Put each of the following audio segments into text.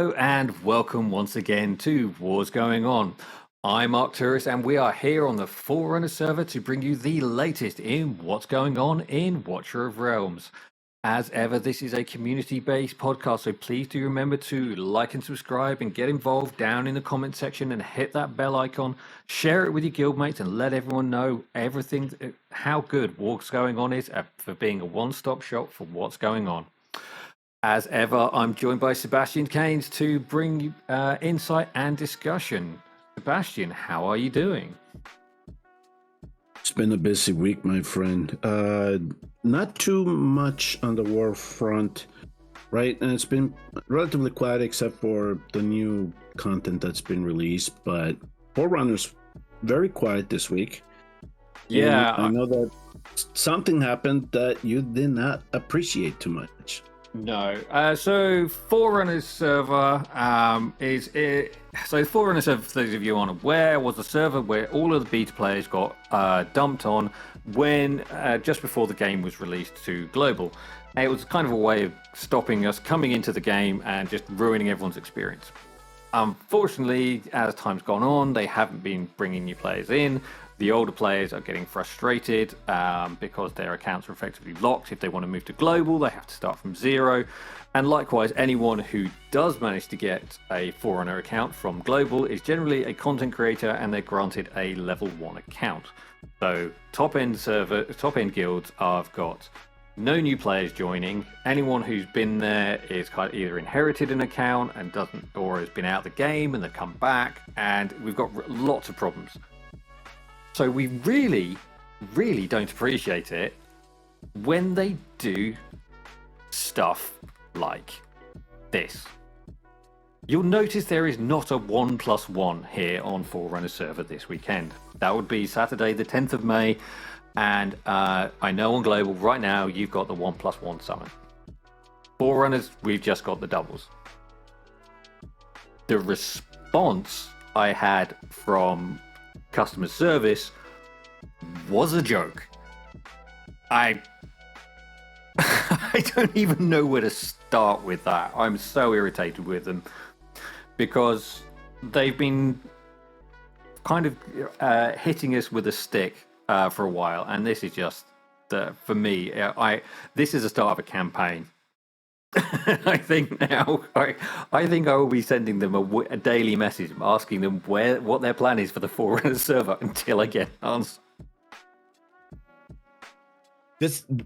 Hello and welcome once again to Wars Going On. I'm Arcturus and we are here on the Forerunner server to bring you the latest in what's going on in Watcher of Realms. As ever, this is a community-based podcast, so please do remember to like and subscribe and get involved down in the comment section and hit that bell icon. Share it with your guildmates and let everyone know everything, how good What's Going On is for being a one-stop shop for what's going on. As ever, I'm joined by Sebastian Keynes to bring insight and discussion. Sebastian, how are you doing? It's been a busy week, my friend. Not too much on the war front, right? And it's been relatively quiet except for the new content that's been released. But Forerunner's very quiet this week. Yeah. And I know that something happened that you did not appreciate too much. No. So Forerunner's server So Forerunner server, for those of you unaware, was a server where all of the beta players got dumped on when just before the game was released to global. It was kind of a way of stopping us coming into the game and just ruining everyone's experience. Unfortunately, as time's gone on, they haven't been bringing new players in. The older players are getting frustrated because their accounts are effectively locked. If they want to move to global, they have to start from zero. And likewise, anyone who does manage to get a Forerunner account from global is generally a content creator and they're granted a level 1 account. So top-end guilds have got no new players joining. Anyone who's been there is kind of either inherited an account and doesn't, or has been out of the game and they come back, and we've got lots of problems. So we really, really don't appreciate it when they do stuff like this. You'll notice there is not a 1+1 here on Forerunner server this weekend. That would be Saturday the 10th of May, and I know on global right now you've got the 1+1 summon. Forerunners, we've just got the doubles. The response I had from customer service was a joke. I don't even know where to start with that. I'm so irritated with them because they've been kind of hitting us with a stick for a while, and this is just for me. This is the start of a campaign. I think now I think I will be sending them a daily message asking them what their plan is for the Forerunner server until I get an answer.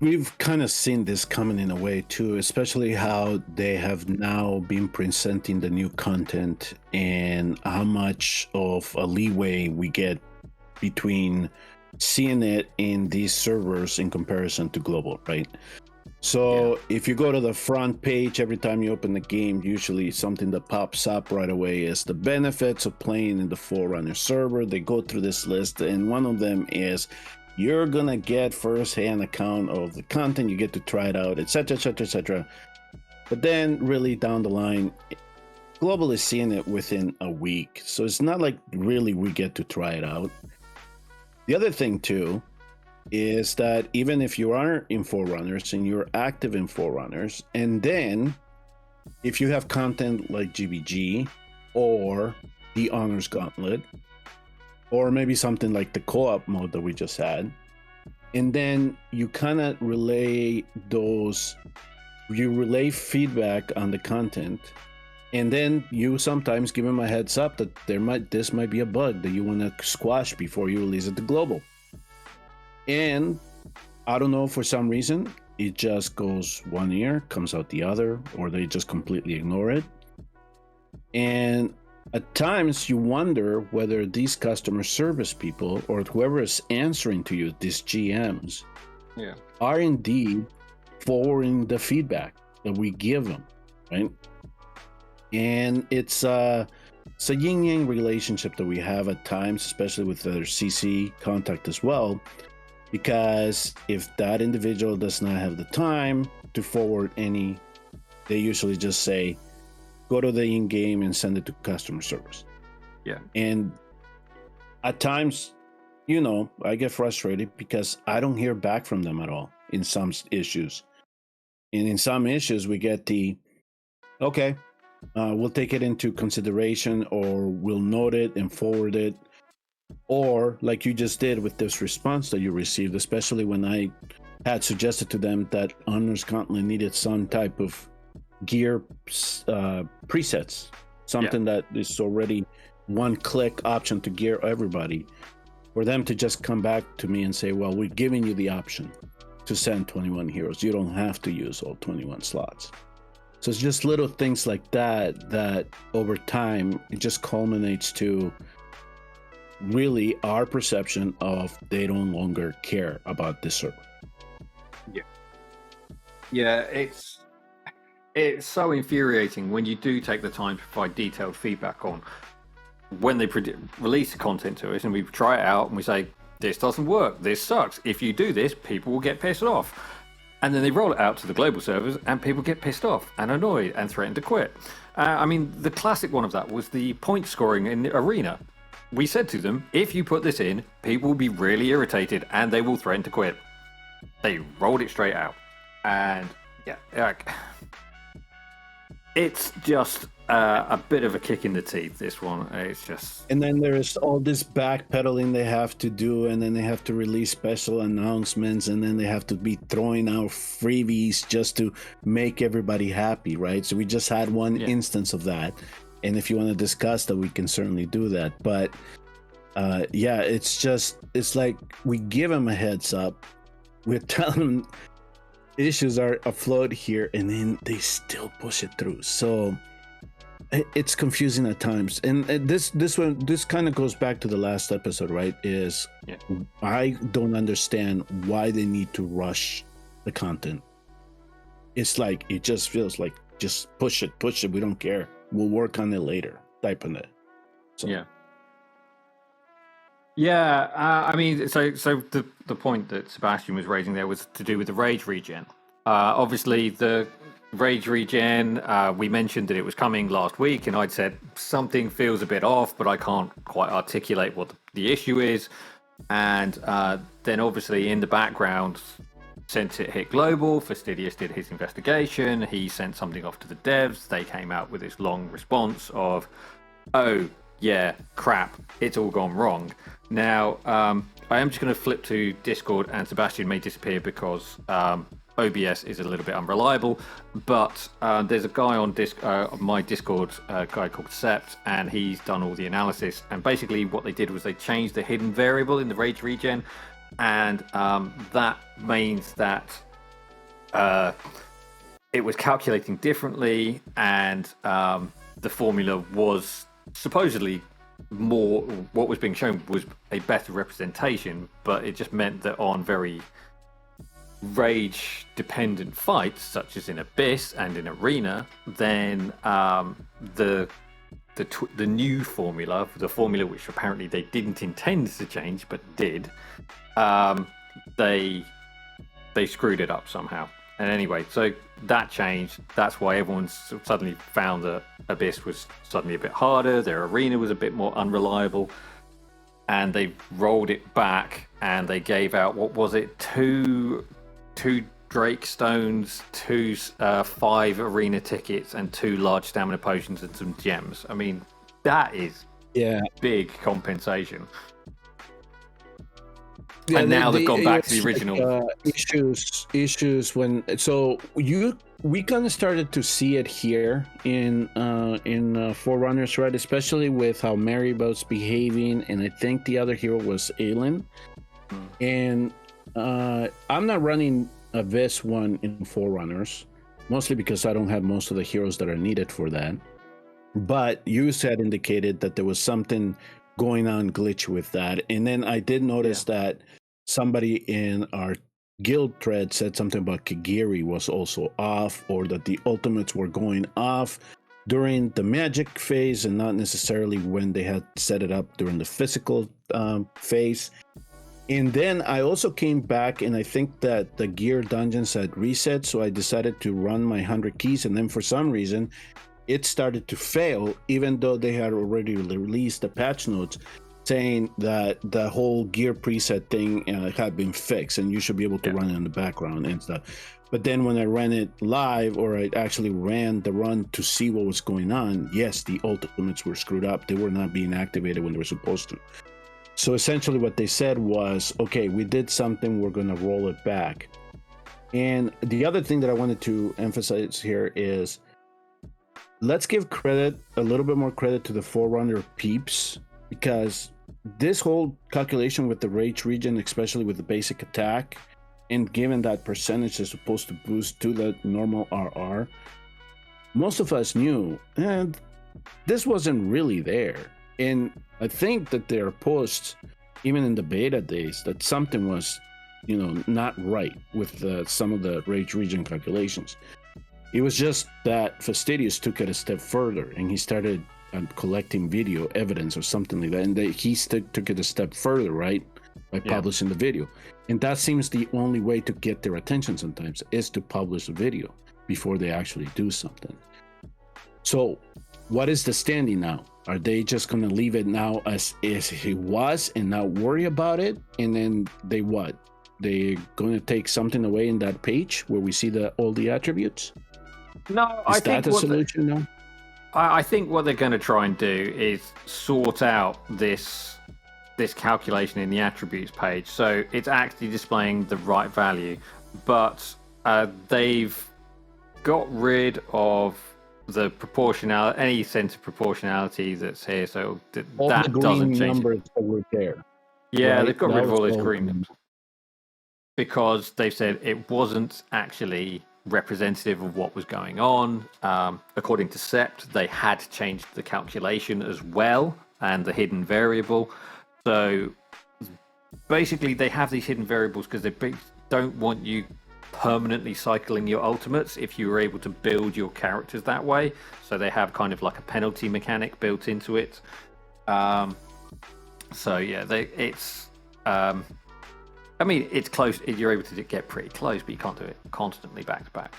We've kind of seen this coming in a way too, especially how they have now been presenting the new content and how much of a leeway we get between seeing it in these servers in comparison to global, right? So if you go to the front page, every time you open the game, usually something that pops up right away is the benefits of playing in the Forerunner server. They go through this list, and one of them is you're gonna get first-hand account of the content, you get to try it out, etc., etc., etc. But then really down the line, global is seeing it within a week. So it's not like really we get to try it out. The other thing too is that even if you are in Forerunners and you're active in Forerunners, and then if you have content like GBG or the Honors Gauntlet, or maybe something like the co-op mode that we just had, and then you kind of relay feedback on the content, and then you sometimes give them a heads up that this might be a bug that you want to squash before you release it to global. And I don't know, for some reason, it just goes one ear, comes out the other, or they just completely ignore it. And at times you wonder whether these customer service people or whoever is answering to you, these GMs, are indeed forwarding the feedback that we give them, right? And it's a yin-yang relationship that we have at times, especially with their CC contact as well. Because if that individual does not have the time to forward any, they usually just say, go to the in-game and send it to customer service. Yeah. And at times, I get frustrated because I don't hear back from them at all in some issues. And in some issues, we get okay, we'll take it into consideration, or we'll note it and forward it, or like you just did with this response that you received, especially when I had suggested to them that Honor's Gauntlet needed some type of gear presets, something that is already one click option to gear everybody, for them to just come back to me and say, well, we're giving you the option to send 21 heroes. You don't have to use all 21 slots. So it's just little things like that that over time it just culminates to really our perception of they no longer care about this server. Yeah, it's so infuriating when you do take the time to provide detailed feedback on when they release the content to us, and we try it out and we say, this doesn't work, this sucks, if you do this, people will get pissed off. And then they roll it out to the global servers and people get pissed off and annoyed and threaten to quit. I mean, the classic one of that was the point scoring in the arena. We said to them, if you put this in, people will be really irritated and they will threaten to quit. They rolled it straight out. And yeah, it's just a bit of a kick in the teeth, this one. It's just... And then there's all this backpedaling they have to do, and then they have to release special announcements, and then they have to be throwing out freebies just to make everybody happy, right? So we just had one instance of that. And if you want to discuss that, we can certainly do that. But it's like we give them a heads up. We're telling them issues are afloat here, and then they still push it through. So it's confusing at times. And this kind of goes back to the last episode, right? I don't understand why they need to rush the content. It's like, it just feels like, just push it. We don't care. We'll work on it later, type of it. So. Yeah, I mean, so the point that Sebastian was raising there was to do with the rage regen. Obviously, the rage regen, we mentioned that it was coming last week, and I'd said something feels a bit off, but I can't quite articulate what the issue is. And then obviously in the background, since it hit global, Fastidious did his investigation. He sent something off to the devs. They came out with this long response of, oh, yeah, crap, it's all gone wrong. Now, I am just going to flip to Discord, and Sebastian may disappear because OBS is a little bit unreliable, but there's a guy on my Discord, a guy called Sept, and he's done all the analysis. And basically what they did was they changed the hidden variable in the rage regen, and that means that it was calculating differently, and the formula was supposedly more, what was being shown was a better representation, but it just meant that on very rage dependent fights such as in Abyss and in Arena, then the new formula, the formula which apparently they didn't intend to change but did, they screwed it up somehow. And anyway, so that changed. That's why everyone suddenly found that Abyss was suddenly a bit harder, their Arena was a bit more unreliable, and they rolled it back and they gave out, what was it, two Drake Stones, 5 Arena tickets, and 2 large stamina potions and some gems. I mean, that is big compensation. Yeah, and now they've gone back to the original issues when we kind of started to see it here in Forerunners, right? Especially with how Marybo's behaving, and I think the other hero was Aelin. And I'm not running Abyss 1 in Forerunners, mostly because I don't have most of the heroes that are needed for that. But you had indicated that there was something going on glitch with that, and then I did notice that somebody in our guild thread said something about Kagiri was also off, or that the ultimates were going off during the magic phase and not necessarily when they had set it up during the physical phase. And then I also came back, and I think that the gear dungeons had reset, so I decided to run my 100 keys, and then for some reason it started to fail, even though they had already released the patch notes. saying that the whole gear preset thing had been fixed and you should be able to run it in the background and stuff. But then when I ran it live, or I actually ran the run to see what was going on, yes, the ultimates were screwed up. They were not being activated when they were supposed to. So essentially what they said was, okay, we did something, we're going to roll it back. And the other thing that I wanted to emphasize here is, let's give credit, a little bit more credit to the Forerunner peeps, because this whole calculation with the rage regen, especially with the basic attack, and given that percentage is supposed to boost to the normal RR, most of us knew, and this wasn't really there. And I think that their posts, even in the beta days, that something was, not right with some of the rage regen calculations. It was just that Fastidious took it a step further, and he started collecting video evidence or something like that, and he took it a step further, right, by publishing the video. And that seems the only way to get their attention sometimes, is to publish a video before they actually do something. So what is the standing now? Are they just going to leave it now as it was and not worry about it? And then they what? They're going to take something away in that page where we see all the attributes? No, I think that's the solution now? I think what they're going to try and do is sort out this calculation in the attributes page, so it's actually displaying the right value. But they've got rid of the proportionality, any sense of proportionality that's here, so all that the green doesn't change numbers that were there. Yeah, right? They've got rid of all those green numbers because they've said it wasn't actually representative of what was going on. According to Sept, they had changed the calculation as well and the hidden variable. So basically they have these hidden variables because they don't want you permanently cycling your ultimates if you were able to build your characters that way. So they have kind of like a penalty mechanic built into it. So yeah, it's it's close. You're able to get pretty close, but you can't do it constantly back to back.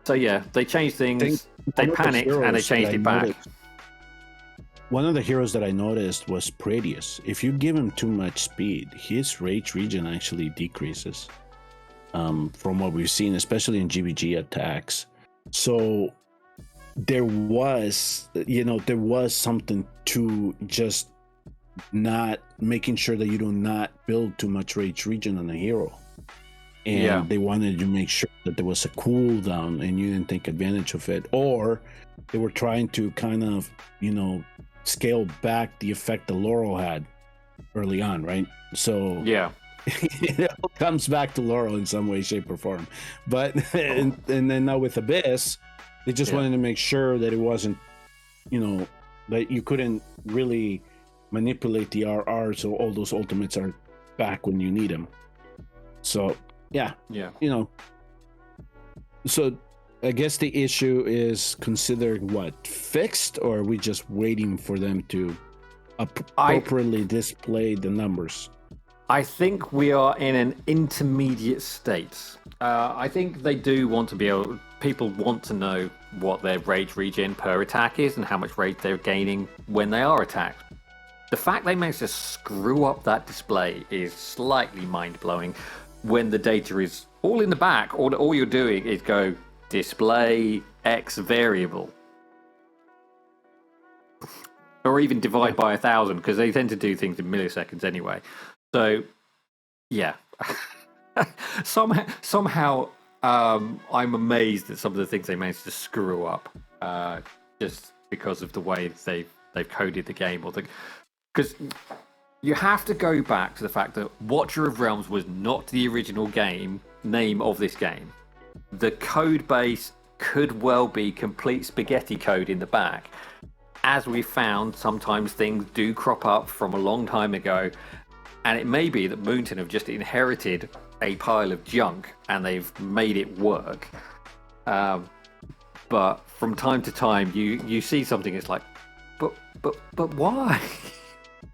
So yeah, they changed things. They panicked and they changed it back. One of the heroes that I noticed was Pradius. If you give him too much speed, his rage regen actually decreases. From what we've seen, especially in GBG attacks. So there was something to just not making sure that you do not build too much rage regen on a hero. And they wanted to make sure that there was a cooldown and you didn't take advantage of it. Or they were trying to kind of, scale back the effect the Laurel had early on, right? So it all comes back to Laurel in some way, shape, or form. But and then now with Abyss, they just wanted to make sure that it wasn't, that you couldn't really manipulate the RR, so all those ultimates are back when you need them. So so I guess the issue is considered fixed, or are we just waiting for them to appropriately display the numbers? I think we are in an intermediate state. I think they do want to people want to know what their rage regen per attack is and how much rage they're gaining when they are attacked. The fact they managed to screw up that display is slightly mind-blowing when the data is all in the back. All you're doing is go display X variable. Or even divide by 1,000, because they tend to do things in milliseconds anyway. So, yeah. somehow I'm amazed at some of the things they managed to screw up just because of the way they've coded the game. Because you have to go back to the fact that Watcher of Realms was not the original name of this game. The code base could well be complete spaghetti code in the back. As we found, sometimes things do crop up from a long time ago, and it may be that Moonton have just inherited a pile of junk and they've made it work. But from time to time, you see something, it's like, but why?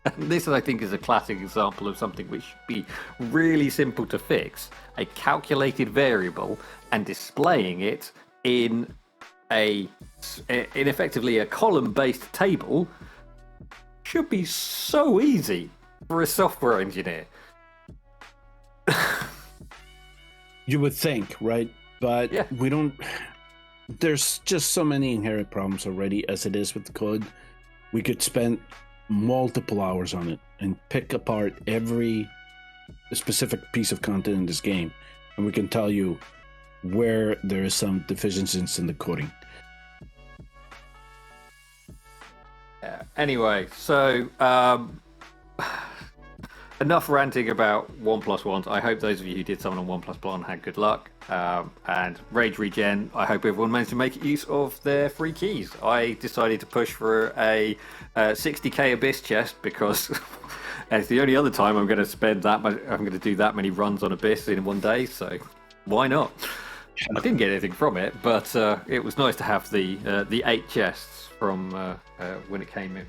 And this, I think, is a classic example of something which should be really simple to fix: a calculated variable and displaying it in effectively a column-based table should be so easy for a software engineer. You would think, right? But Yeah. we don't. There's just so many inherent problems already as it is with the code. We could spend multiple hours on it and pick apart every specific piece of content in this game, and we can tell you where there is some deficiencies in the coding. Yeah. Anyway, so enough ranting about 1+1s. I hope those of you who did something on 1+1 had good luck. And Rage Regen, I hope everyone managed to make use of their free keys. I decided to push for a 60k Abyss chest because it's the only other time I'm going to spend that much. I'm going to do that many runs on Abyss in one day, so why not? I didn't get anything from it, but it was nice to have the 8 chests from when it came in.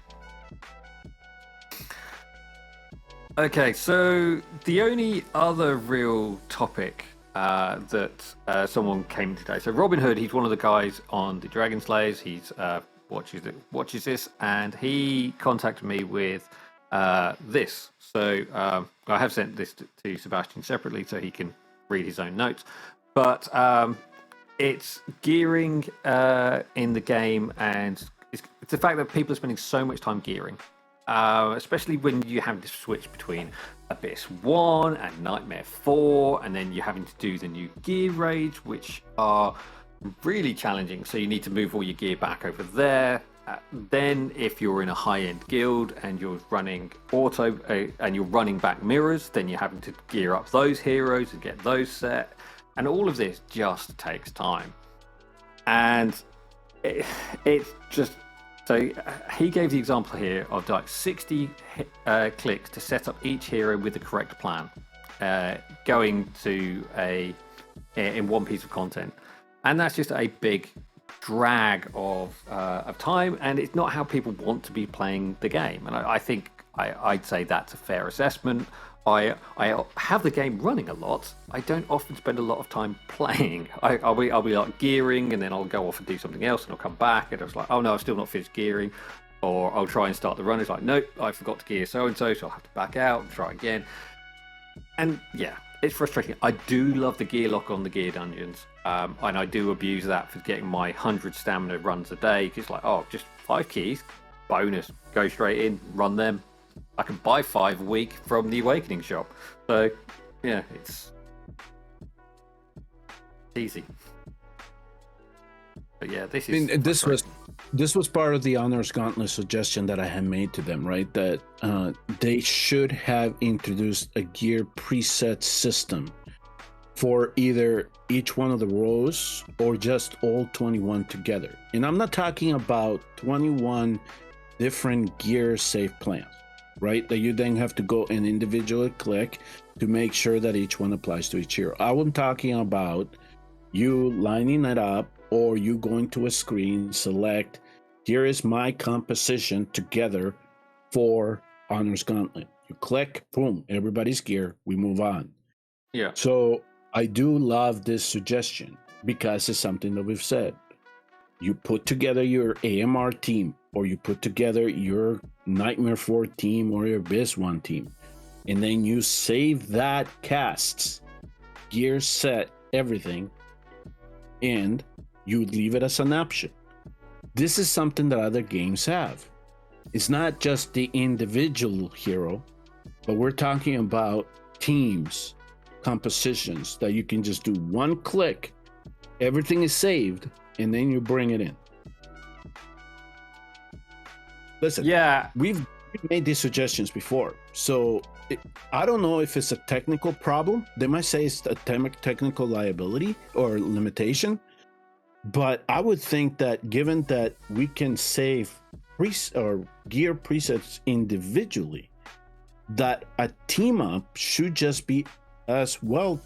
Okay, so the only other real topic that someone came today. So Robin Hood, he's one of the guys on the Dragon Slayers. He's watches this, and he contacted me with this. So I have sent this to Sebastian separately so he can read his own notes. But it's gearing in the game, and it's the fact that people are spending so much time gearing. Especially when you have to switch between Abyss 1 and Nightmare 4, and then you're having to do the new gear raids, which are really challenging. So you need to move all your gear back over there. Then if you're in a high-end guild and you're running auto and you're running back mirrors, then you're having to gear up those heroes and get those set. And all of this just takes time. And it's just... So he gave the example here of like 60 clicks to set up each hero with the correct plan, going to in one piece of content, and that's just a big drag of time, and it's not how people want to be playing the game. And I think I'd say that's a fair assessment. I have the game running a lot. I don't often spend a lot of time playing. I'll be like gearing, and then I'll go off and do something else, and I'll come back, and it's like, oh no, I've still not finished gearing. Or I'll try and start the run. It's like, nope, I forgot to gear so-and-so, so I'll have to back out and try again. And yeah, it's frustrating. I do love the gear lock on the gear dungeons, and I do abuse that for getting my 100 stamina runs a day. It's like, oh, just 5 keys, bonus, go straight in, run them. I can buy 5 a week from the Awakening shop. So, yeah, it's easy. But yeah, this is... This was part of the Honors Gauntlet suggestion that I had made to them, right? That they should have introduced a gear preset system for either each one of the rows or just all 21 together. And I'm not talking about 21 different gear save plans, right? That you then have to go and individually click to make sure that each one applies to each hero. I'm talking about you lining it up, or you going to a screen, select, here is my composition together for Honors Gauntlet. You click, boom, everybody's gear, we move on. Yeah. So I do love this suggestion because it's something that we've said. You put together your AMR team, or you put together your Nightmare 4 team or your Abyss 1 team, and then you save that cast's gear set, everything, and you leave it as an option. This is something that other games have. It's not just the individual hero, but we're talking about teams, compositions that you can just do one click, everything is saved, and then you bring it in. Listen, yeah, we've made these suggestions before, so I don't know if it's a technical problem. They might say it's a technical liability or limitation, but I would think that given that we can save gear presets individually, that a team up should just be as well,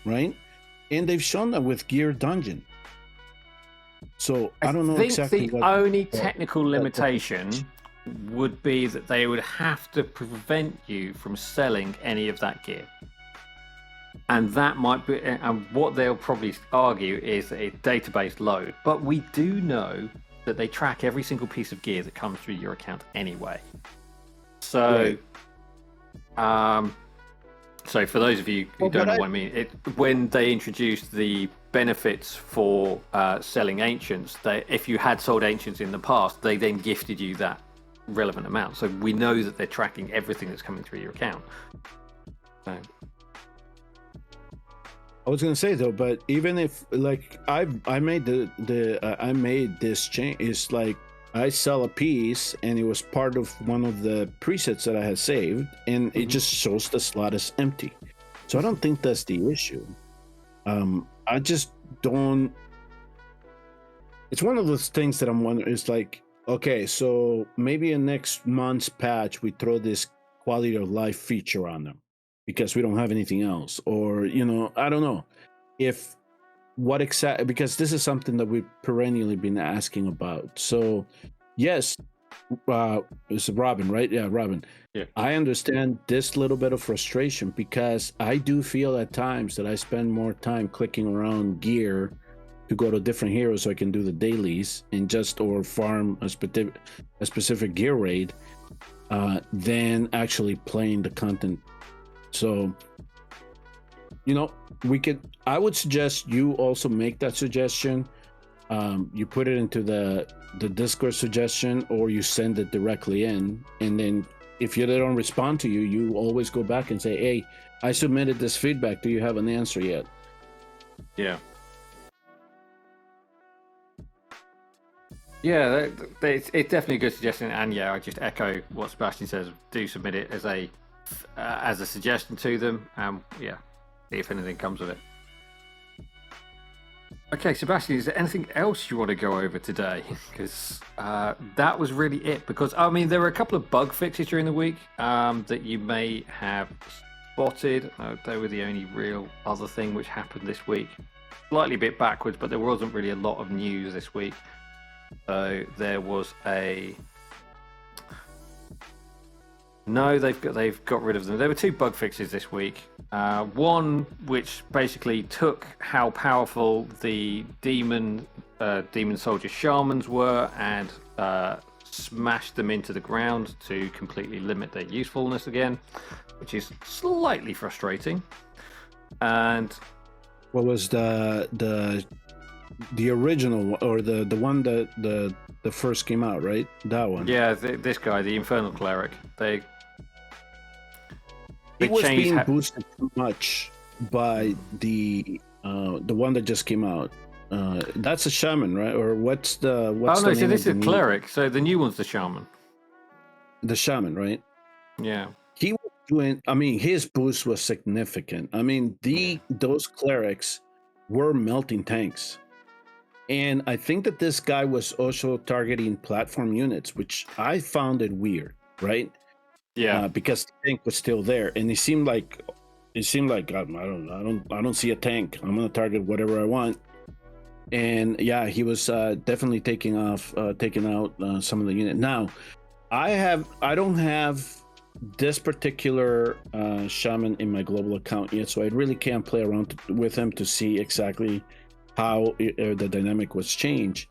right? And they've shown that with Gear Dungeon. So I don't know exactly. I think the only technical limitation would be that they would have to prevent you from selling any of that gear. And that might be, and what they'll probably argue is a database load. But we do know that they track every single piece of gear that comes through your account anyway. So, so for those of you who don't know what I mean, when they introduced the benefits for selling ancients, if you had sold ancients in the past, they then gifted you that relevant amount. So we know that they're tracking everything that's coming through your account. So. I was gonna say though, but even if like I made I made this change, it's like I sell a piece and it was part of one of the presets that I had saved, and it just shows the slot is empty. So I don't think that's the issue. I just don't. It's one of those things that I'm wondering. It's like, okay, so maybe in next month's patch we throw this quality of life feature on them because we don't have anything else, or I don't know if what exactly, because this is something that we've perennially been asking about. So yes, it's Robin, right? Yeah, Robin. Yeah. I understand this little bit of frustration because I do feel at times that I spend more time clicking around gear to go to different heroes so I can do the dailies and or farm a specific gear raid than actually playing the content. So, I would suggest you also make that suggestion. You put it into the Discord suggestion, or you send it directly in. And then if they don't respond to you, you always go back and say, hey, I submitted this feedback. Do you have an answer yet? Yeah. Yeah, it's definitely a good suggestion. And yeah, I just echo what Sebastian says. Do submit it as a suggestion to them. Yeah, see if anything comes of it. Okay, Sebastian, is there anything else you want to go over today? Because that was really it. Because, I mean, there were a couple of bug fixes during the week that you may have spotted. They were the only real other thing which happened this week. Slightly a bit backwards, but there wasn't really a lot of news this week. So there was No, they've got rid of them. There were two bug fixes this week. One which basically took how powerful the demon soldier shamans were and smashed them into the ground to completely limit their usefulness again, which is slightly frustrating. And what was the original, or the one that the first came out, right? That one. Yeah, this guy, the Infernal Cleric. It was being boosted too much by the one that just came out. That's a shaman, right? Or what's the so this is cleric. So the new one's the shaman. The shaman, right? Yeah. He was doing. I mean, his boost was significant. I mean, those clerics were melting tanks, and I think that this guy was also targeting platform units, which I found it weird, right? Yeah, because the tank was still there, and it seemed like I don't see a tank. I'm gonna target whatever I want, and yeah, he was definitely taking out some of the unit. Now, I don't have this particular shaman in my global account yet, so I really can't play around with him to see exactly how the dynamic was changed.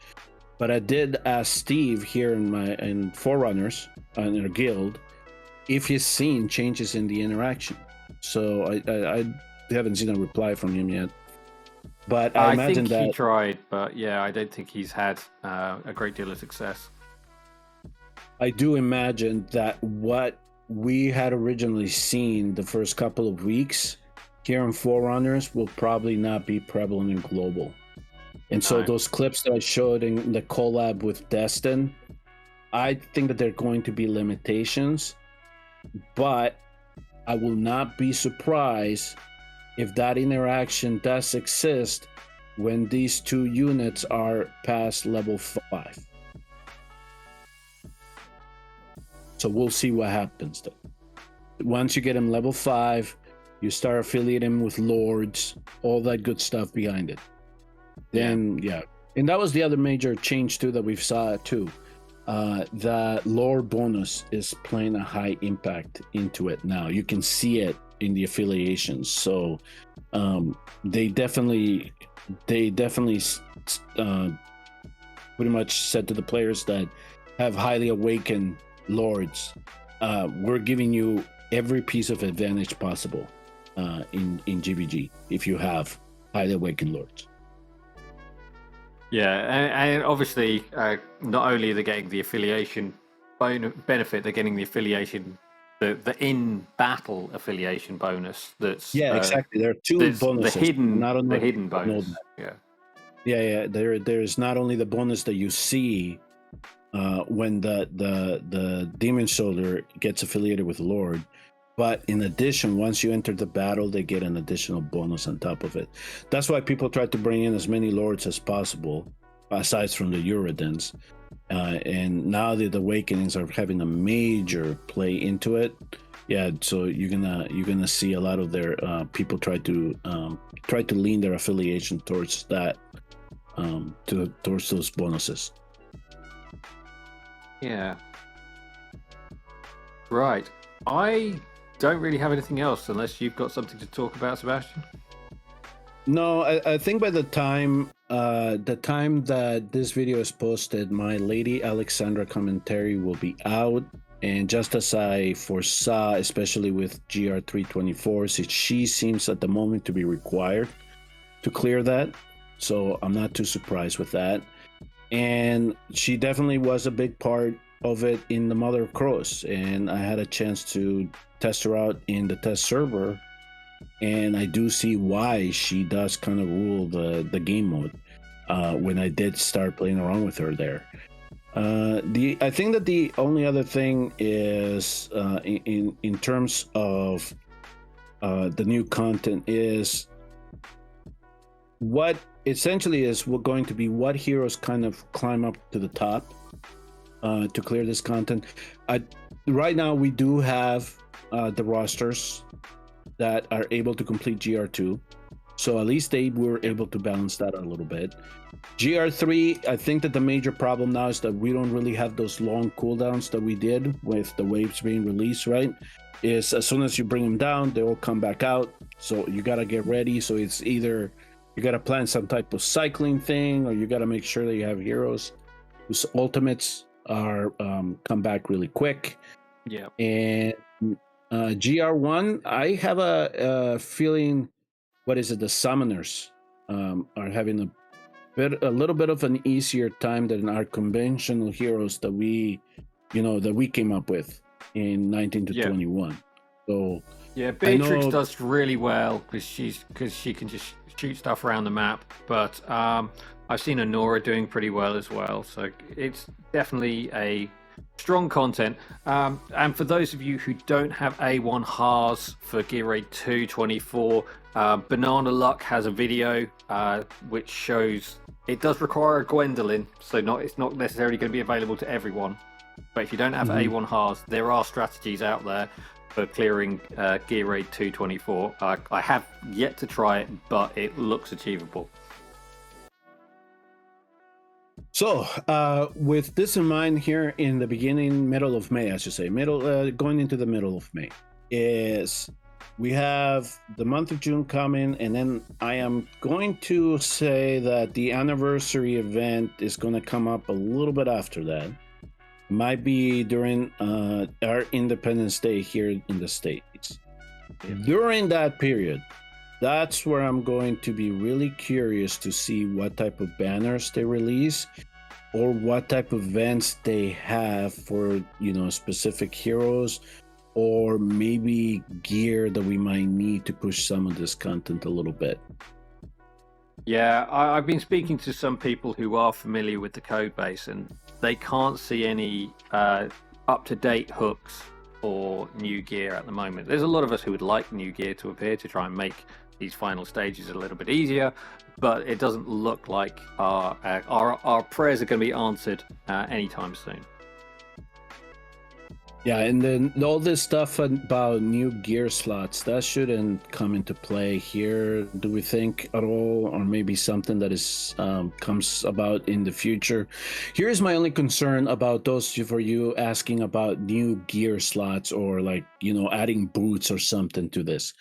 But I did ask Steve here in Forerunners in our guild if he's seen changes in the interaction. So I haven't seen a reply from him yet. But I imagine think he tried, but yeah, I don't think he's had a great deal of success. I do imagine that what we had originally seen the first couple of weeks here in Forerunners will probably not be prevalent in global. And so those clips that I showed in the collab with Destin, I think that there are going to be limitations, but I will not be surprised if that interaction does exist when these two units are past level 5. So we'll see what happens then. Once you get him level 5, you start affiliating him with lords, all that good stuff behind it. Then yeah. And that was the other major change too that we've saw too. The lord bonus is playing a high impact into it now. You can see it in the affiliations. So they definitely pretty much said to the players that have highly awakened lords we're giving you every piece of advantage possible in GVG if you have highly awakened lords. Yeah, and obviously, not only are they getting the affiliation benefit, they're getting the affiliation, the in battle affiliation bonus. That's Exactly. There are two there's bonuses. the hidden Not bonus. Yeah. There's not only the bonus that you see when the demon shoulder gets affiliated with Lord, but in addition, once you enter the battle, they get an additional bonus on top of it. That's why people try to bring in as many lords as possible, aside from the Uridans. And now that the Awakenings are having a major play into it, so you're gonna see a lot of their people try to lean their affiliation towards that, towards those bonuses. Yeah. Right. I don't really have anything else unless you've got something to talk about, Sebastian. No, I think by the time that this video is posted, my Lady Alexandra commentary will be out. And just as I foresaw, especially with GR324, she seems at the moment to be required to clear that. So I'm not too surprised with that. And she definitely was a big part of it in the Mother of Crows. And I had a chance to test her out in the test server. And I do see why she does kind of rule the game mode when I did start playing around with her there. I think that the only other thing is in terms of the new content is what essentially is going to be what heroes kind of climb up to the top to clear this content. Right now we do have the rosters that are able to complete GR2, so at least they were able to balance that a little bit. GR3, I think that the major problem now is that we don't really have those long cooldowns that we did with the waves being released, right? Is as soon as you bring them down, they all come back out, so you got to get ready. So it's either you got to plan some type of cycling thing, or you got to make sure that you have heroes whose ultimates are come back really quick. Yeah. And GR1, I have a feeling, what is it? The summoners are having a little bit of an easier time than our conventional heroes that we came up with in 19 to 21. So yeah, Beatrix does really well because she can just shoot stuff around the map. But I've seen Honora doing pretty well as well. So it's definitely a strong content. And for those of you who don't have A1 Haas for Gear Raid 224, Banana Luck has a video which shows it does require a Gwendolyn, so it's not necessarily going to be available to everyone. But if you don't have A1 Haas, there are strategies out there for clearing Gear Raid 224. I have yet to try it, but it looks achievable. So, with this in mind, here in the middle of May, I should say, going into the middle of May, is we have the month of June coming, and then I am going to say that the anniversary event is going to come up a little bit after that. Might be during our Independence Day here in the States. During that period, that's where I'm going to be really curious to see what type of banners they release or what type of events they have for, specific heroes, or maybe gear that we might need to push some of this content a little bit. Yeah, I've been speaking to some people who are familiar with the code base, and they can't see any up-to-date hooks for new gear at the moment. There's a lot of us who would like new gear to appear to try and make these final stages a little bit easier, but it doesn't look like our prayers are going to be answered anytime soon. Yeah, and then all this stuff about new gear slots, that shouldn't come into play here, do we think, at all? Or maybe something that is comes about in the future. Here's my only concern about those for you asking about new gear slots, or adding boots or something to this.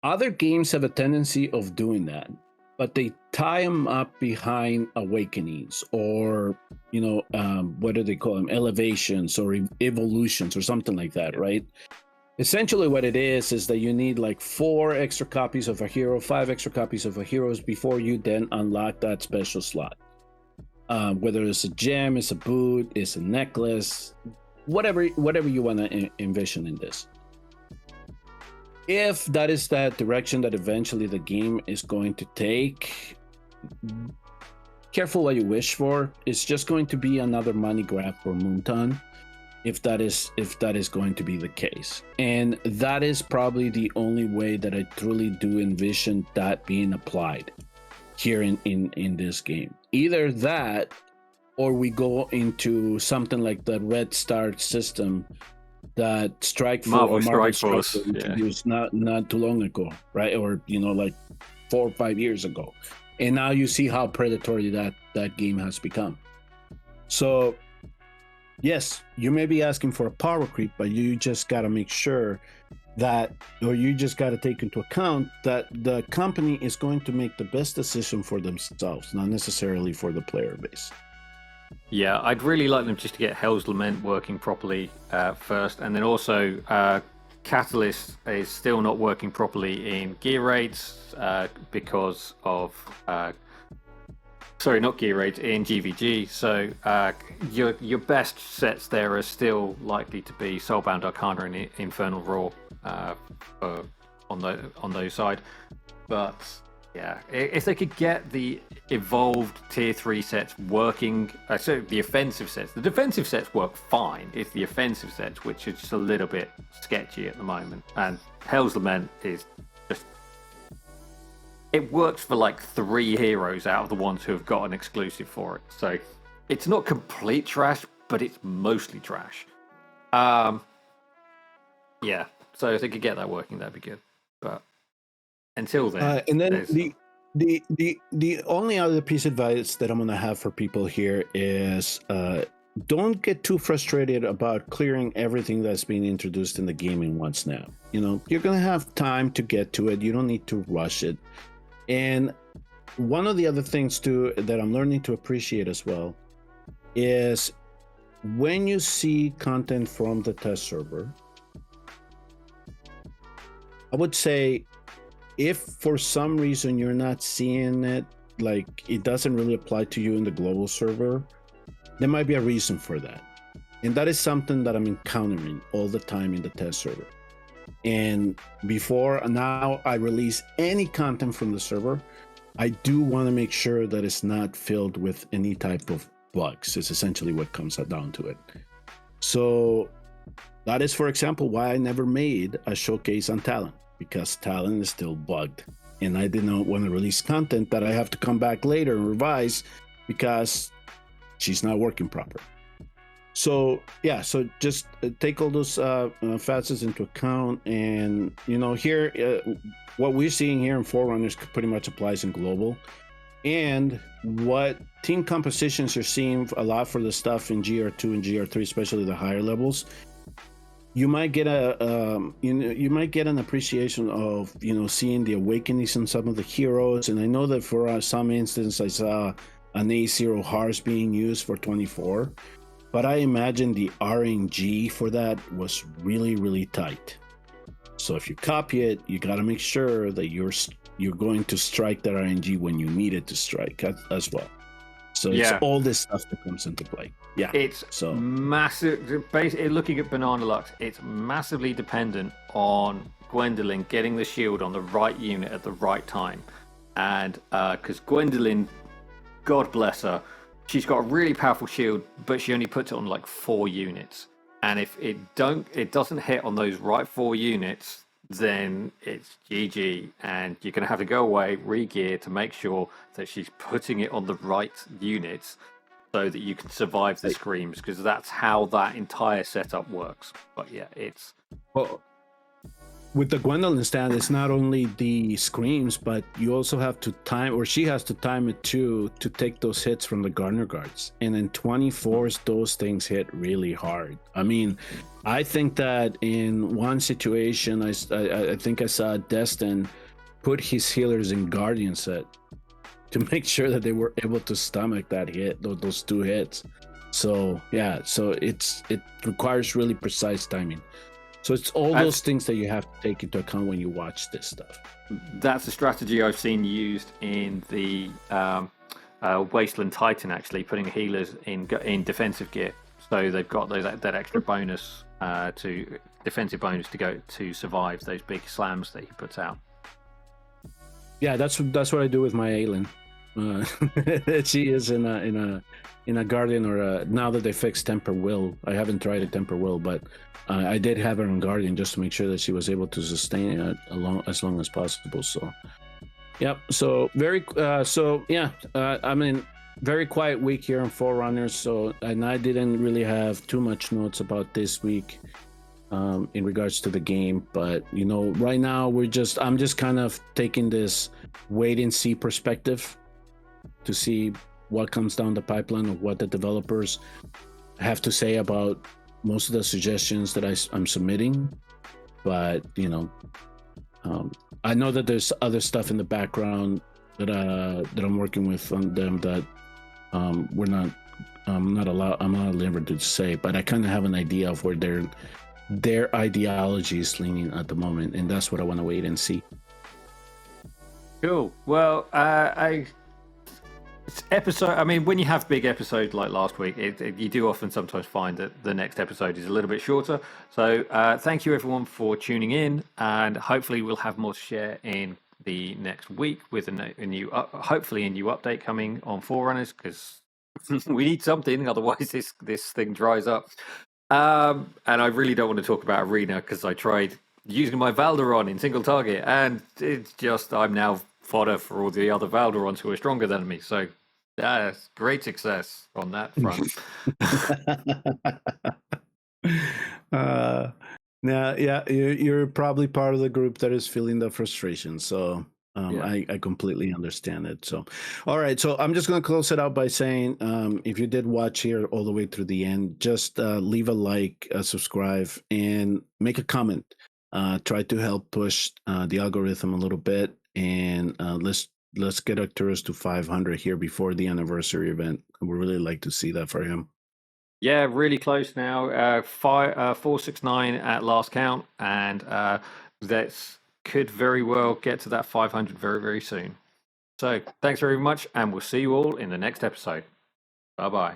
Other games have a tendency of doing that. but they tie them up behind awakenings, or what do they call them, elevations or evolutions or something like that, right? Essentially what it is that you need like 4 extra copies of a hero, 5 extra copies of a heroes before you then unlock that special slot. Whether it's a gem, it's a boot, it's a necklace, whatever you want to envision in this. If that is that direction that eventually the game is going to take, careful what you wish for. It's just going to be another money grab for Moonton, if that is going to be the case. And that is probably the only way that I truly do envision that being applied here in this game. Either that, or we go into something like the Red Star system that Marvel Strike Force introduced not too long ago, right? Or like 4 or 5 years ago, and now you see how predatory that game has become. So yes, you may be asking for a power creep, but you just got to make sure that, or you just got to take into account that the company is going to make the best decision for themselves, not necessarily for the player base. Yeah, I'd really like them just to get Hell's Lament working properly first, and then also Catalyst is still not working properly in gear raids because of not gear raids, in GVG. So your best sets there are still likely to be Soulbound Arcana and Infernal Raw on those side. But yeah, if they could get the evolved tier 3 sets working, so the offensive sets, the defensive sets work fine. It's the offensive sets which are just a little bit sketchy at the moment. And Hell's Lament is just, it works for like 3 heroes out of the ones who have got an exclusive for it. So it's not complete trash, but it's mostly trash. Yeah, so if they could get that working, that'd be good. But until then, and then the only other piece of advice that I'm going to have for people here is don't get too frustrated about clearing everything that's being introduced in the game in one snap. You're going to have time to get to it. You don't need to rush it. And one of the other things too that I'm learning to appreciate as well is when you see content from the test server, I would say, if for some reason you're not seeing it, like it doesn't really apply to you in the global server, there might be a reason for that. And that is something that I'm encountering all the time in the test server. And before now I release any content from the server, I do want to make sure that it's not filled with any type of bugs. It's essentially what comes down to it. So that is, for example, why I never made a showcase on Talon, because Talon is still bugged. And I did not want to release content that I have to come back later and revise because she's not working proper. So yeah, so just take all those facets into account. And here, what we're seeing here in Forerunners pretty much applies in global. And what team compositions you're seeing a lot for the stuff in GR2 and GR3, especially the higher levels, you might get you might get an appreciation of seeing the awakenings in some of the heroes. And I know that for some instance I saw an A0 Hearts being used for 24, but I imagine the RNG for that was really, really tight. So if you copy it, you got to make sure that you're going to strike that RNG when you need it to strike as well. So it's all this stuff that comes into play. Yeah, it's massive. Basically, looking at Banana Lux, it's massively dependent on Gwendolyn getting the shield on the right unit at the right time. And because Gwendolyn, God bless her, she's got a really powerful shield, but she only puts it on like 4 units. And if it doesn't hit on those right 4 units, then it's GG, and you're going to have to go away, re-gear to make sure that she's putting it on the right units so that you can survive the screams, because that's how that entire setup works. But yeah, it's... Well, with the Gwendolyn stand, it's not only the screams, but you also have to time, or she has to time it too, to take those hits from the Gardener Guards. And in 24s, those things hit really hard. I mean, I think that in one situation, I think I saw Destin put his healers in Guardian set, to make sure that they were able to stomach that hit, those 2 hits. So yeah, so it requires really precise timing. So it's all those things that you have to take into account when you watch this stuff. That's a strategy I've seen used in the Wasteland Titan, actually, putting healers in defensive gear, so they've got that extra bonus to defensive bonus to go to survive those big slams that he puts out. Yeah, that's what I do with my Aelin. She is in a Guardian, or now that they fixed Temper Will. I haven't tried a Temper Will, but I did have her on Guardian just to make sure that she was able to sustain it as long as possible. So, yep. So I mean, very quiet week here on Forerunner. So, and I didn't really have too much notes about this week in regards to the game, but right now I'm just kind of taking this wait and see perspective to see what comes down the pipeline of what the developers have to say about most of the suggestions that I'm submitting. But I know that there's other stuff in the background that I'm working with on them that I'm not at liberty to say, but I kind of have an idea of where their ideology is leaning at the moment, and that's what I want to wait and see. Cool. Well, I mean, when you have big episodes like last week, you do often sometimes find that the next episode is a little bit shorter. So thank you everyone for tuning in, and hopefully we'll have more to share in the next week with hopefully a new update coming on Forerunners, because we need something, otherwise this thing dries up. And I really don't want to talk about Arena, because I tried using my Valderon in single target, and it's just I'm now fodder for all the other Valderons who are stronger than me. So that's great success on that front. You're probably part of the group that is feeling the frustration. So I completely understand it. So, all right. So I'm just going to close it out by saying, if you did watch here all the way through the end, just leave a like, subscribe, and make a comment. Try to help push the algorithm a little bit, and let's get Arcturus to 500 here before the anniversary event. We'd really like to see that for him. Yeah, really close now. 469 at last count, and that could very well get to that 500 very, very soon. So thanks very much, and we'll see you all in the next episode. Bye-bye.